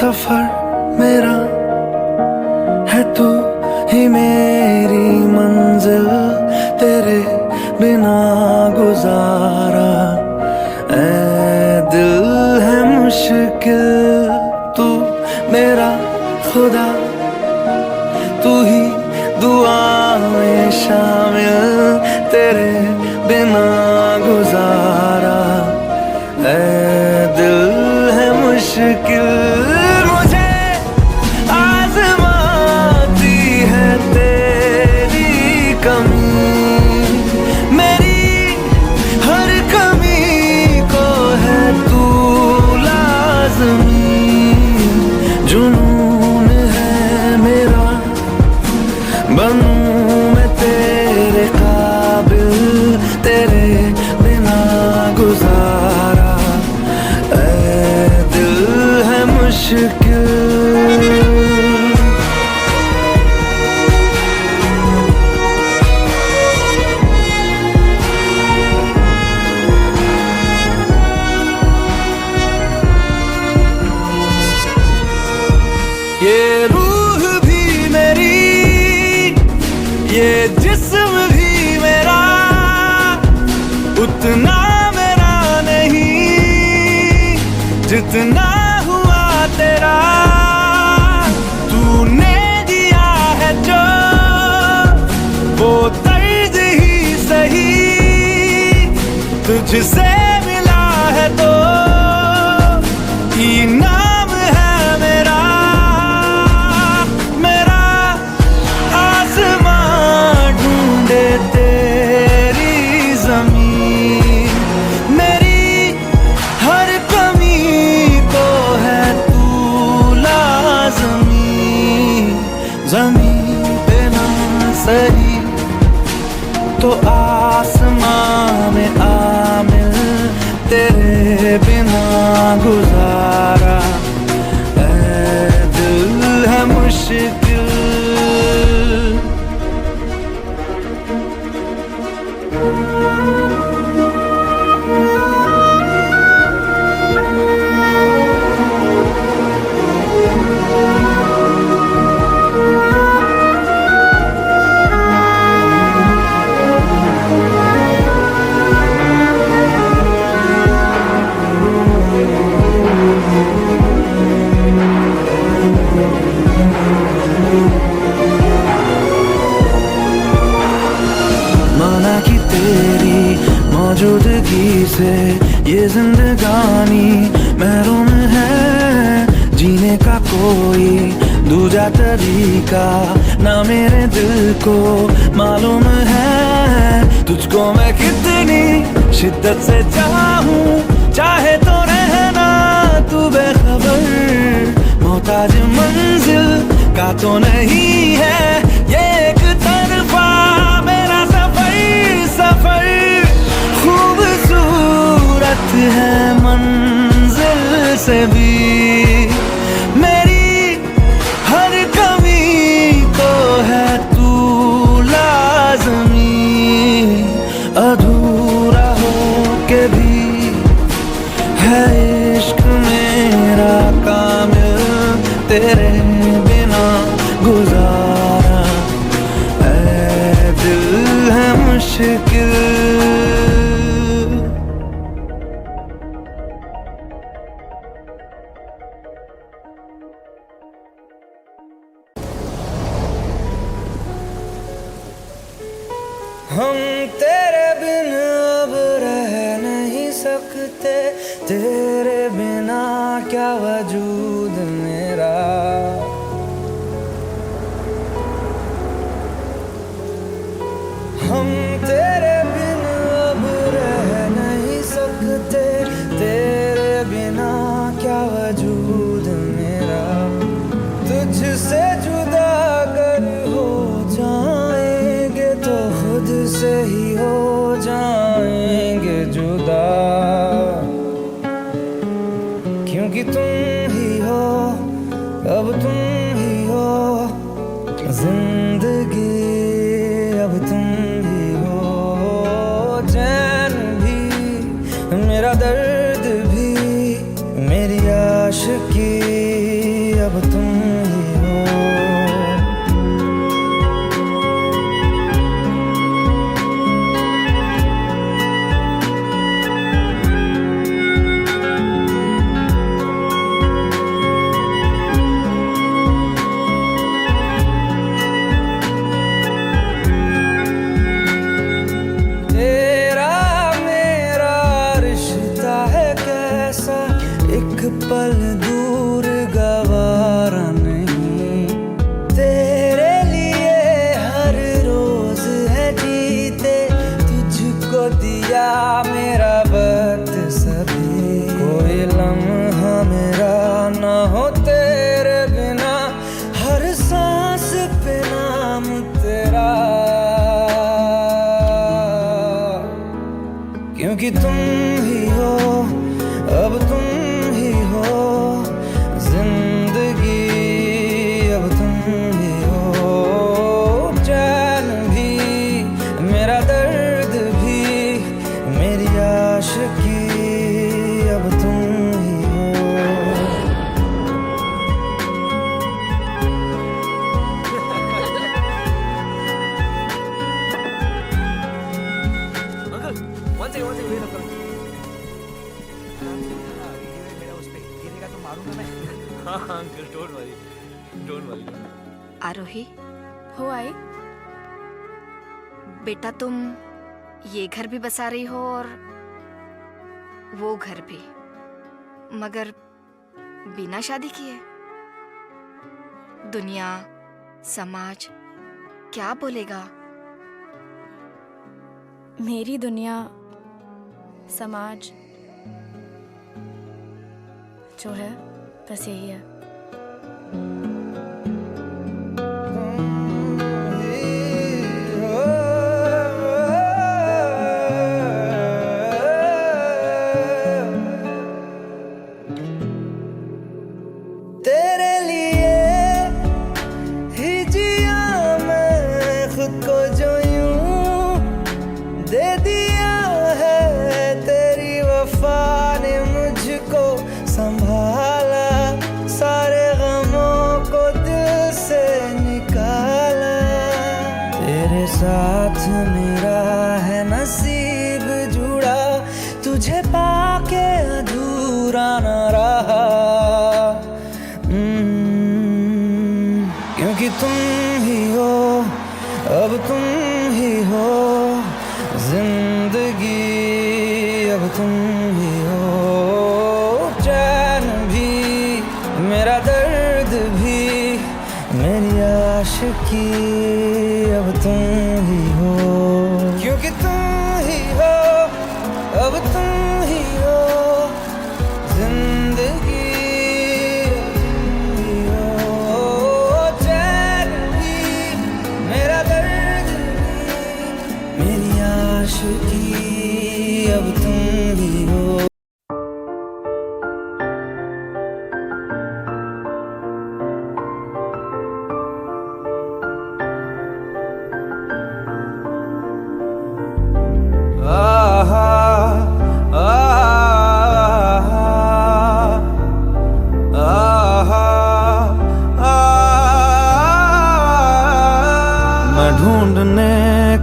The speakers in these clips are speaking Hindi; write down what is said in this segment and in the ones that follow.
सफर मेरा है तू ही मेरी मंजिल, तेरे बिना गुजारा ऐ दिल है मुश्किल। तू मेरा खुदा, तू ही दुआ में शामिल, तेरे बिना गुजारा ऐ दिल है मुश्किल। मुझे आज़माती है तेरी कमी, मेरी हर कमी को है तू लाज़मी। जुनून है मेरा, बनूं मैं तेरे काबिल, तेरे बिना गुजारा ऐ दिल है मुश्किल। ये रूह भी मेरी, ये जिस्म भी मेरा, उतना मेरा नहीं जितना हुआ तेरा। तूने दिया है जो वो तर्ज ही सही, तुझसे मिला है तो इनाम है मेरा। मेरा आसमां ढूंढे तेरी ज़मीन, मेरी हर कमी को है तू लाज़मी। ज़मीन पे ना सही तो आसमां में आमिल, तेरे बिना गुजारा ऐ दिल है मुश्किल। माना कि तेरी मौजूदगी से ये जिंदगानी महरूम है, जीने का कोई दूजा तरीका ना मेरे दिल को मालूम है। तुझको मैं कितनी शिद्दत से चाहूं, चाहे तो रहना तू बेखबर। मोहताज मंजिल का तो नहीं है ये एक तरफा मेरा सफर। खूबसूरत है मंजिल से भी, मेरी हर कमी को है तू लाज़मी। अधूरा हो के भी है इश्क मेरा कामिल, तेरे बिना गुजारा ऐ दिल है मुश्किल। हम तेरे बिन अब रह नहीं सकते, तेरे बिना क्या वजूद मेरा। हम तेरे बिन अब रह नहीं सकते, तेरे बिना क्या वजूद मेरा। तुझसे जुदा अगर हो जाएंगे तो खुद से ही हो जाएंगे जुदा, क्योंकि तुम ही हो, अब तुम ही हो जिंदगी, अब तुम ही हो चैन भी, मेरा दर्द भी, मेरी आशिकी क्योंकि तुम ही हो, अब तुम ही हो जिंदगी, अब तुम ही हो चैन भी, मेरा दर्द भी, मेरी आशिकी, अब तुम ही हो। Uncle one second wait uncle. मेरा उस पे गिरेगा तो मारूंगा मैं। हाँ अंकल डोंट वरी। आरोही, हो आई? बेटा तुम ये घर भी बसा रही हो और वो घर भी, मगर बिना शादी किए। दुनिया, समाज क्या बोलेगा? मेरी दुनिया, समाज जो है बस यही है। तेरे लिए ही जिया मैं खुद को जो यूं दे दिया है, तेरी वफा ने मुझको संभाला, सारे गमों को दिल से निकाला। तेरे साथ मेरा है नसीब जुड़ा, तुझे पाके अधूरा न रहा। क्योंकि तुम ही हो, अब तुम ही हो जिंदगी, अब तुम ही हो चैन भी, मेरा दर्द भी, मेरी आशिकी, अब तुम ही हो। क्योंकि तुम ही हो, अब तुम ही हो जिंदगी, अब तुम ही हो। आहा मैं ढूंढने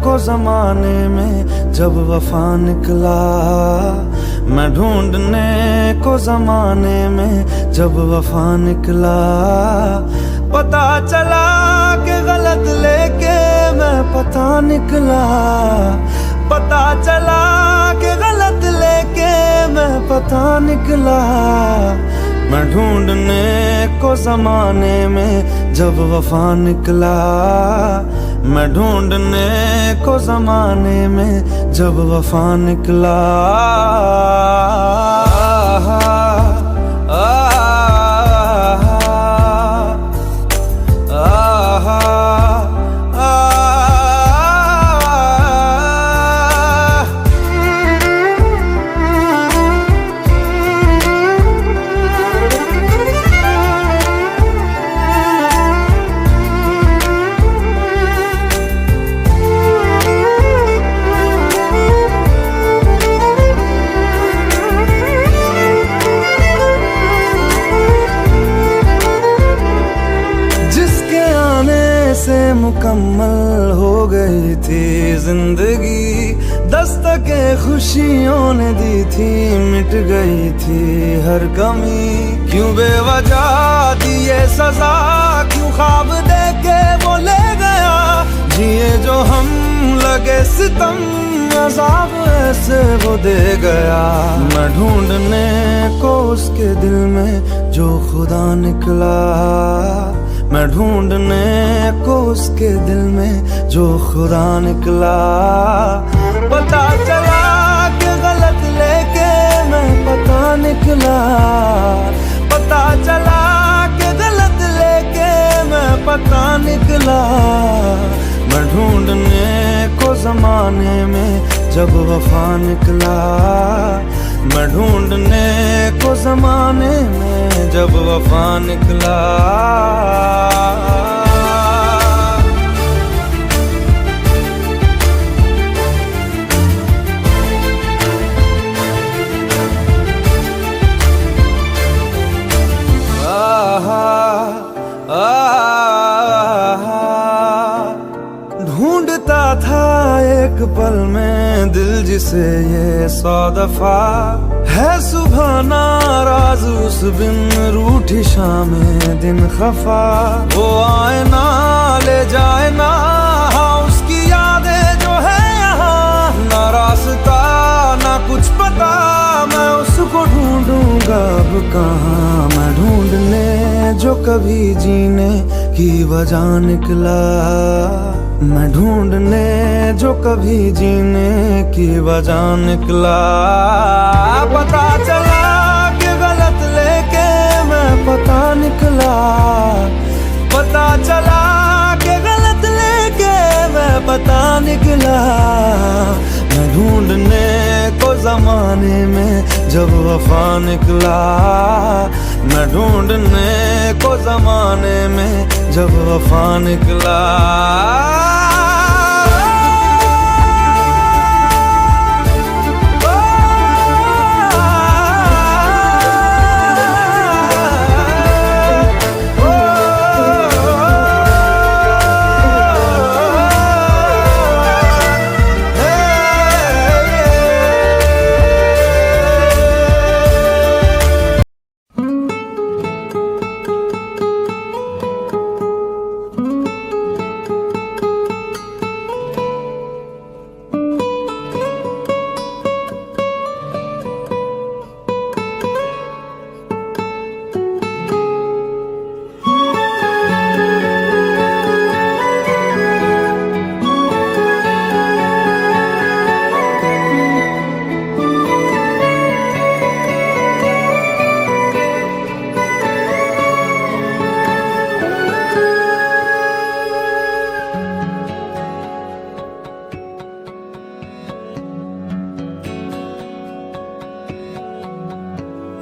को जमाने में जब वफा निकला, मैं ढूंढने को जमाने में जब वफा निकला, पता चला कि गलत लेके मैं पता निकला, पता चला कि गलत लेके मैं पता निकला। मैं ढूंढने को जमाने में जब वफा निकला, मैं ढूंढने को जमाने में जब वफा निकला। से मुकम्मल हो गई थी जिंदगी, दस्तके खुशियों ने दी थी, मिट गई थी हर कमी। क्यों बेवजह दिए सजा, क्यों ख्वाब देके वो ले गया, जिए जो हम लगे सितम, अज़ाब ऐसे वो दे गया। मैं ढूंढने को उसके दिल में जो खुदा निकला, मैं ढूंढने को उसके दिल में जो खुदा निकला, पता चला कि गलत लेके मैं पता निकला, पता चला कि गलत लेके मैं पता निकला। मैं ढूंढने को जमाने में जब वफा निकला, मैं ढूंढने को जमाने में जब वफा निकला। ढूंढता था एक पल में दिल जिसे ये 100 दफा, है सुबह नाराज उस बिन रूठी शामें दिन खफा। वो आए ना ले जाए ना उसकी यादें जो है यहाँ, ना रास्ता ना कुछ पता, मैं उसको ढूंढूंगा अब कहाँ। मैं ढूंढने जो कभी जीने की वजह निकला, मैं ढूंढने जो कभी जीने की वजह निकला। पता चला कि गलत लेके मैं पता निकला, पता चला कि गलत लेके मैं पता निकला। मैं ढूंढने को जमाने में जब वफा निकला, मैं ढूंढने को जमाने में जब वफा निकला।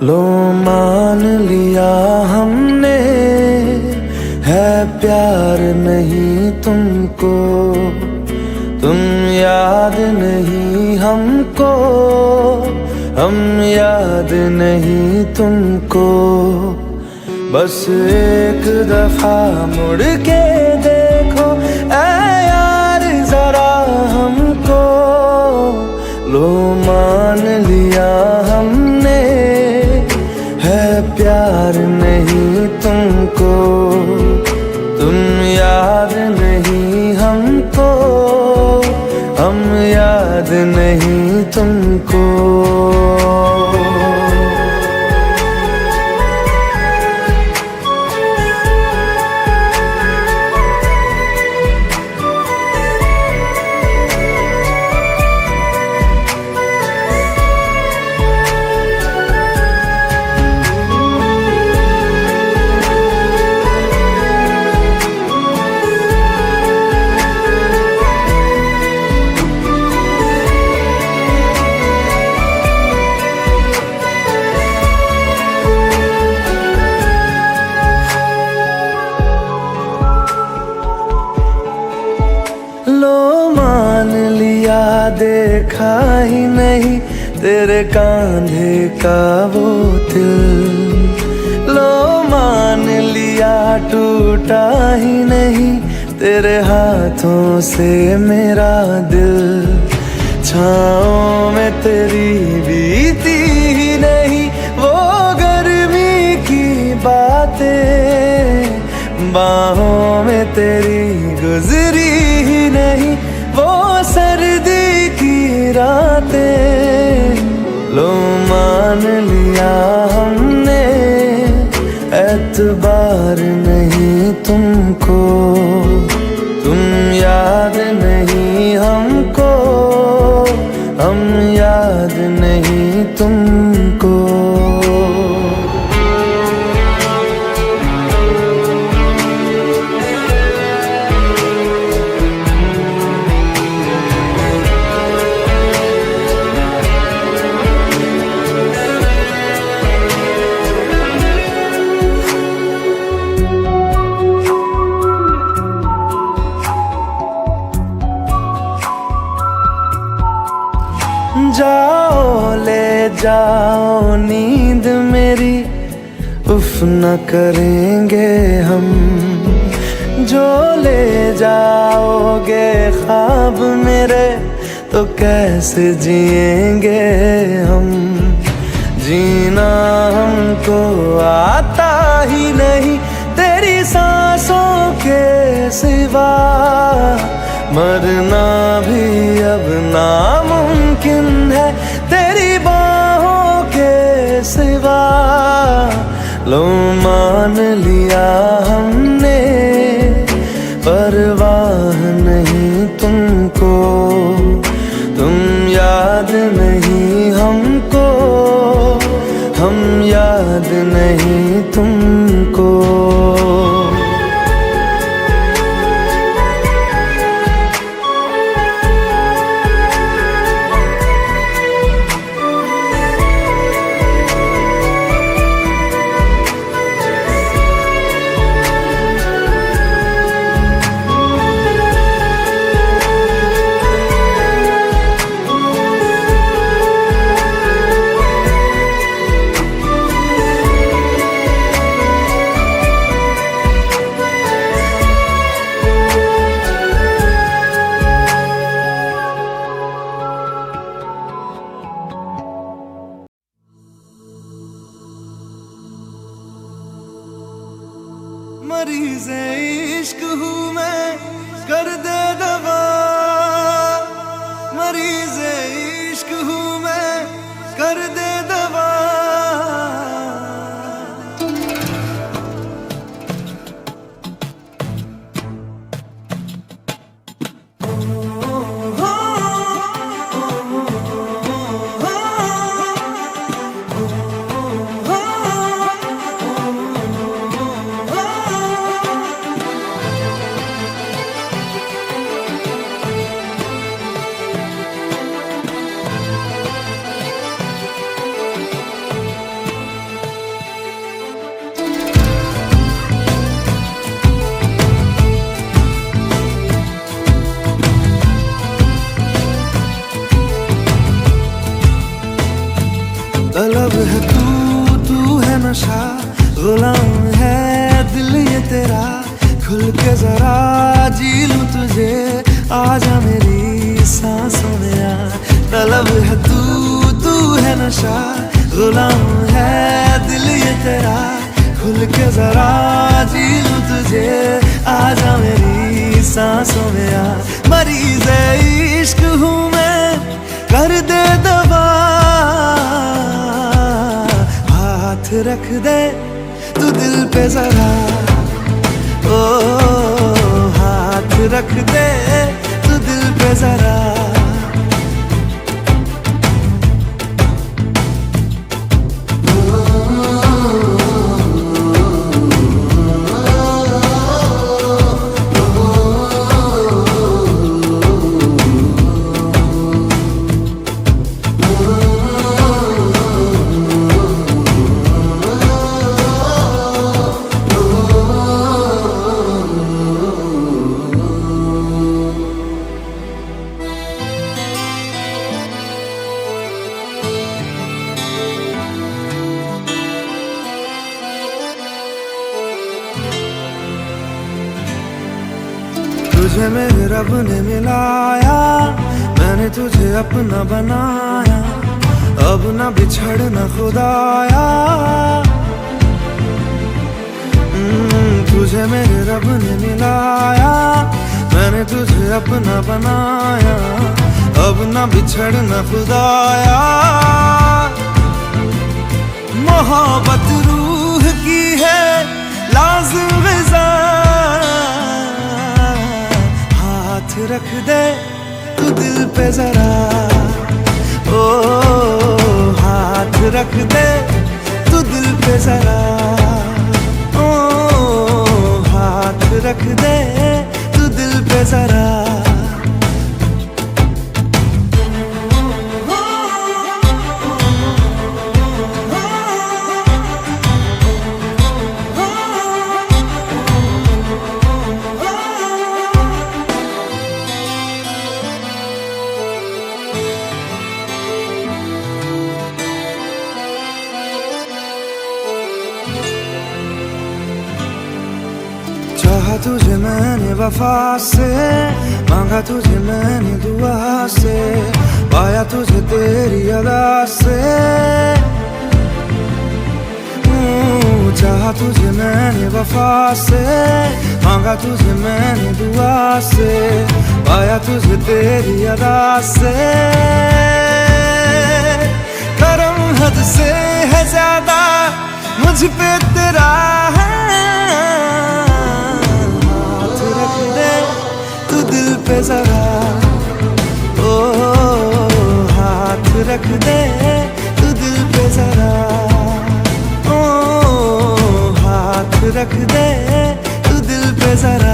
लो मान लिया हमने है प्यार नहीं तुमको, तुम याद नहीं हमको, हम याद नहीं तुमको। बस एक दफा मुड़ के देखो ऐ यार जरा हमको। लो मान लिया हमने है प्यार नहीं तुमको, तुम याद नहीं हमको, हम याद नहीं तुमको। देखा ही नहीं तेरे कांधे का वो दिल, लो मान लिया टूटा ही नहीं तेरे हाथों से मेरा दिल। छाँव में तेरी बीती ही नहीं वो गर्मी की बातें, बाहों में तेरी गुजरी ही नहीं वो सर्दी की रातें। लो मान लिया हमने एतबार नहीं तुमको, तुम याद नहीं हमको, हम याद नहीं तुमको। जाओ ले जाओ नींद मेरी, उफ न करेंगे हम। जो ले जाओगे ख्वाब मेरे, तो कैसे जिएंगे हम। जीना हमको आता ही नहीं तेरी सांसों के सिवा, मरना भी अब नामुमकिन है तेरी बाहों के सिवा। लो मान लिया हमने, परवाह नहीं तुमको, तुम याद नहीं हमको, हम याद नहीं तुमको। मरीज़े इश्क हूँ मैं, कर दे दवा। मरीज़े इश्क हूँ मैं, कर दे दवा। तलब है तू है नशा, गुलाम है दिल ये तेरा। खुल के जरा जी लूं तुझे, आजा मेरी सांसों में आ। तलब है तू है नशा, गुलाम है दिल ये तेरा। खुल के जरा जी लूं तुझे, आजा मेरी सांसों में आ। मरीज़े इश्क हूँ मैं, कर दे दवा। हाथ रख दे तू दिल पे जरा, ओ हाथ रख दे तू दिल पे जरा। तुझे मेरे रब ने मिलाया, मैंने तुझे अपना बनाया। अब ना बिछड़ना खुदाया, तुझे मेरे रब ने मिलाया। मैंने तुझे अपना बनाया, अब ना बिछड़ना खुदाया। मोहब्बत रूह की है लाज़िम ग़िज़ा, हाथ रख दे तू दिल पे जरा, ओ हाथ रख दे तू दिल पे जरा, ओ हाथ रख दे तू दिल पे जरा। तुझे मैंने वफा से, मांगा तुझे मैंने दुआ से, पाया तुझे तेरी अदा से। चाहा तुझे मैंने वफा से, मांगा तुझे मैंने दुआ से, पाया तुझे तेरी अदा से। करम हद से है ज्यादा मुझ पे तेरा है, हाथ रख दे तू दिल पे जरा, ओ हाथ रख दे तू दिल पे जरा, ओ हाथ रख दे तू दिल पे जरा।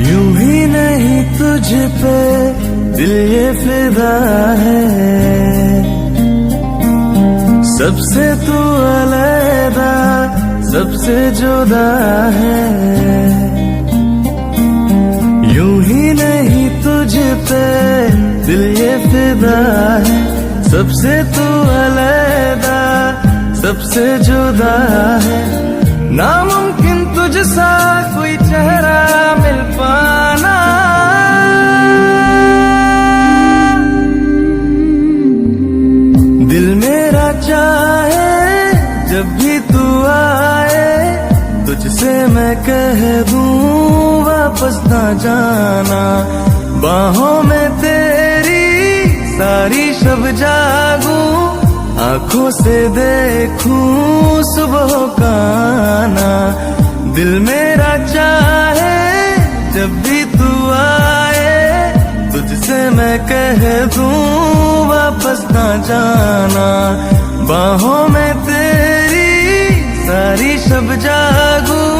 यूं ही नहीं तुझ पे दिल ये फिदा है, सबसे तू अलग सबसे जुदा है। यूं ही नहीं तुझ पे दिल ये फिदा है, सबसे तू अलग सबसे जुदा है। नामुमकिन तुझसा कोई चेहरा मिल पाना, दिल मेरा चाहे जब भी तू आए, तुझसे मैं कह दूं वापस ना जाना। बाहों में तेरी सारी शब जागूं, आंखों से देखूं सुबह का आना। दिल मेरा चाहे जब भी तू आए, तुझसे मैं कह दूं वापस ना जाना। बाहों में तेरी सारी शब जागूं,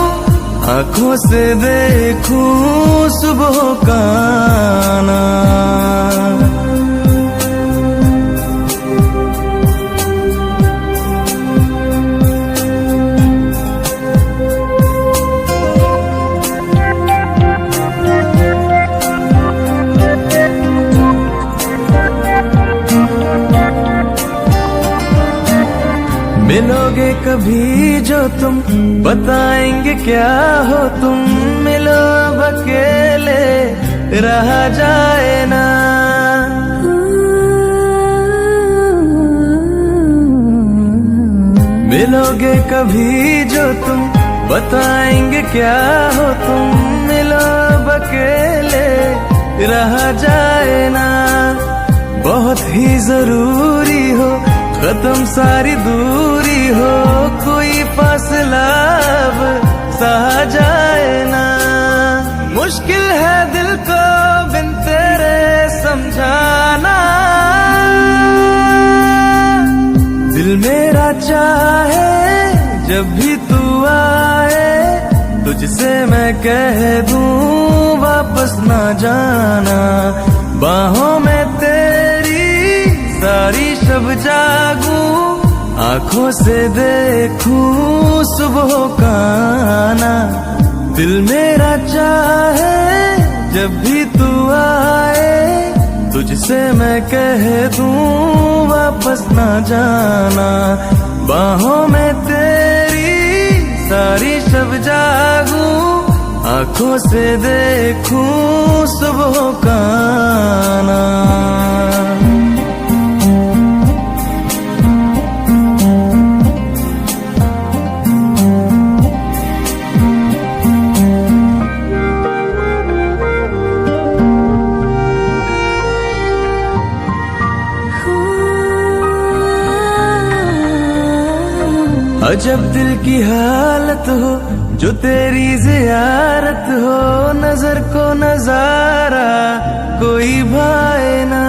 आंखों से देखूं सुबह का आना। मिलोगे कभी जो तुम, बताएंगे क्या हो तुम। मिलो अब अकेले रहा जाए ना, मिलोगे कभी जो तुम, बताएंगे क्या हो तुम। मिलो अब अकेले रहा जाए ना, बहुत ही जरूरी हो खत्म सारी दूरी हो, कोई फासला अब सहा जाए ना। मुश्किल है दिल को बिन तेरे समझाना, दिल मेरा चाहे जब भी तू आए, तुझसे मैं कह दूं वापस ना जाना। बाहों में तेरी सारी शब जागूं, आंखों से देखूं सुबह का आना। दिल मेरा चाहे जब भी तू आए, तुझसे मैं कह दूं वापस ना जाना। बाहों में तेरी सारी शब जागूं, आंखों से देखूं सुबह का आना। अजब दिल की हालत हो जो तेरी जियारत हो, नजर को नजारा कोई भाए ना।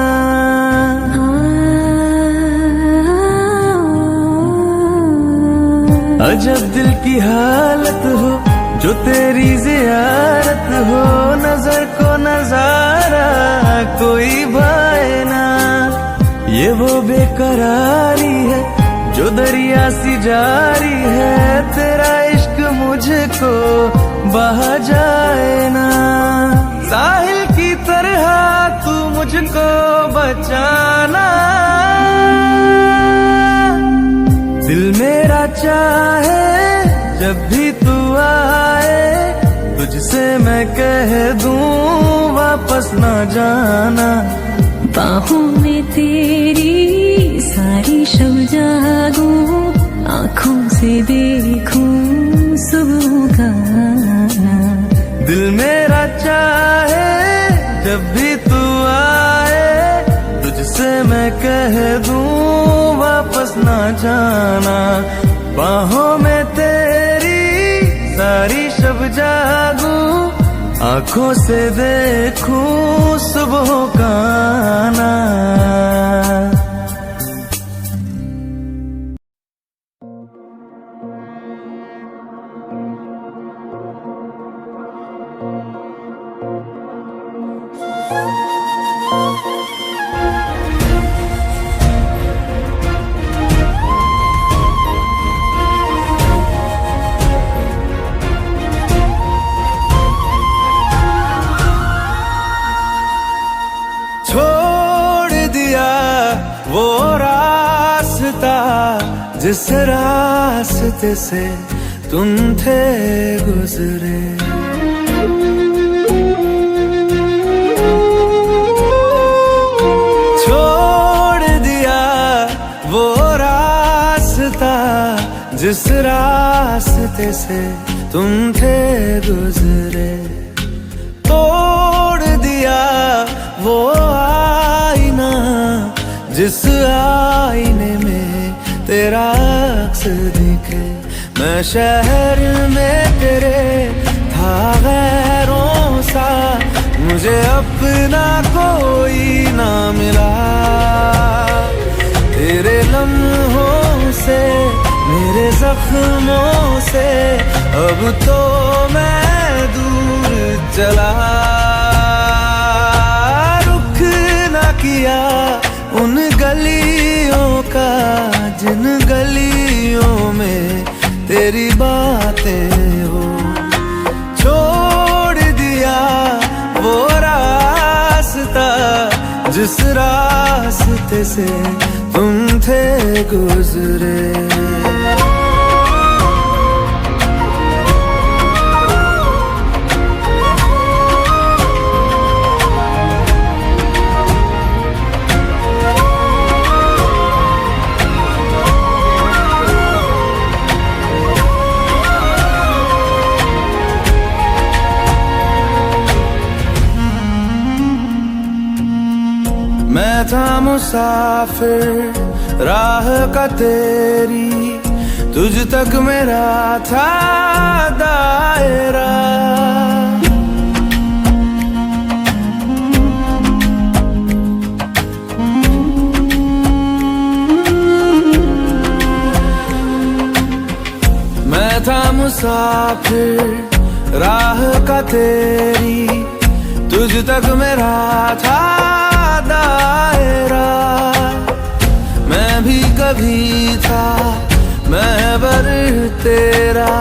अजब दिल की हालत हो जो तेरी जियारत हो, नजर को नजारा कोई भाए ना। ये वो बेकरारी है जो दरिया सी जारी है, तेरा इश्क मुझको बहा जाए ना। साहिल की तरह तू मुझको बचाना, दिल मेरा चाहे जब भी तू आए, तुझसे मैं कह दूं वापस ना जाना। बाहों में तेरी सारी शब जागूं, आँखों से देखूं सुबह का आना। दिल मेरा चाहे जब भी तू आए, तुझसे मैं कह दूं वापस ना जाना। बाहों में तेरी सारी शब जागूं, आँखों से देखूं सुबह का आना। वो रास्ता जिस रास्ते से तुम थे गुजरे, छोड़ दिया वो रास्ता जिस रास्ते से तुम थे गुजरे। तोड़ दिया वो आईना जिस आईने में तेरा अक्स दिखे। मैं शहर में तेरे था गैरों सा, मुझे अपना कोई ना मिला। तेरे लम्हों से मेरे जख्मों से अब तो मैं दूर चला। रुख ना किया उन गलियों का जिन गलियों में तेरी बातें हो। छोड़ दिया वो रास्ता जिस रास्ते से तुम थे गुजरे। मैं था मुसाफिर राह का तेरी, तुझ तक मेरा था दायरा। मैं था मुसाफिर राह का तेरी, तुझ तक मेरा था दायरा। मैं भी कभी था महबर तेरा,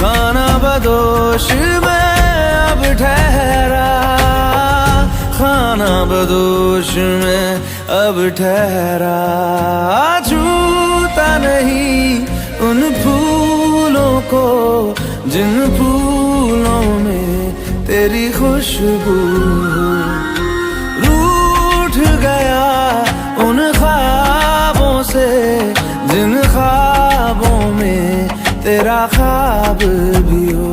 खाना बदोश में अब ठहरा। खाना बदोश में अब ठहरा। छूता नहीं उन फूलों को जिन फूलों में तेरी खुशबू। रूठ गया उन ख्वाबों से जिन ख्वाबों में तेरा ख्वाब भी हो।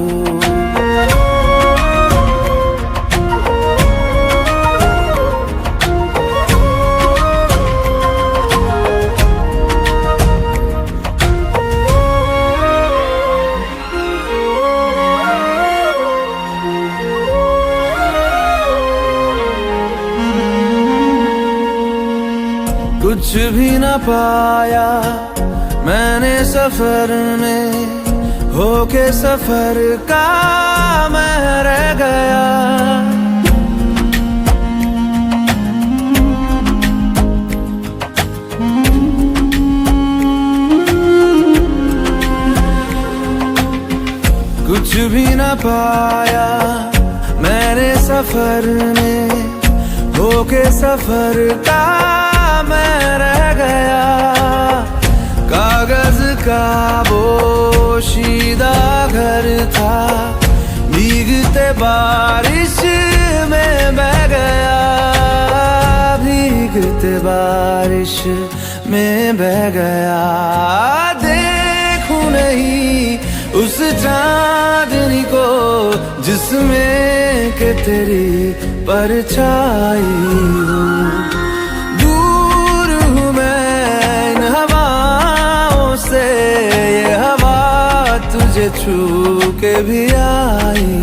कुछ भी न पाया मैंने सफर में, होके सफर का मैं रह गया। कुछ भी न पाया मैंने सफर में, होके सफर का मैं रह गया। कागज का बोशीदा घर था, भीगते बारिश में बह गया, भीगते बारिश में बह गया। देखूं नहीं उस चांदनी को जिसमें के तेरी परछाई हूँ। दूर हूँ मैं इन हवाओं से, ये हवा तुझे छू के भी आई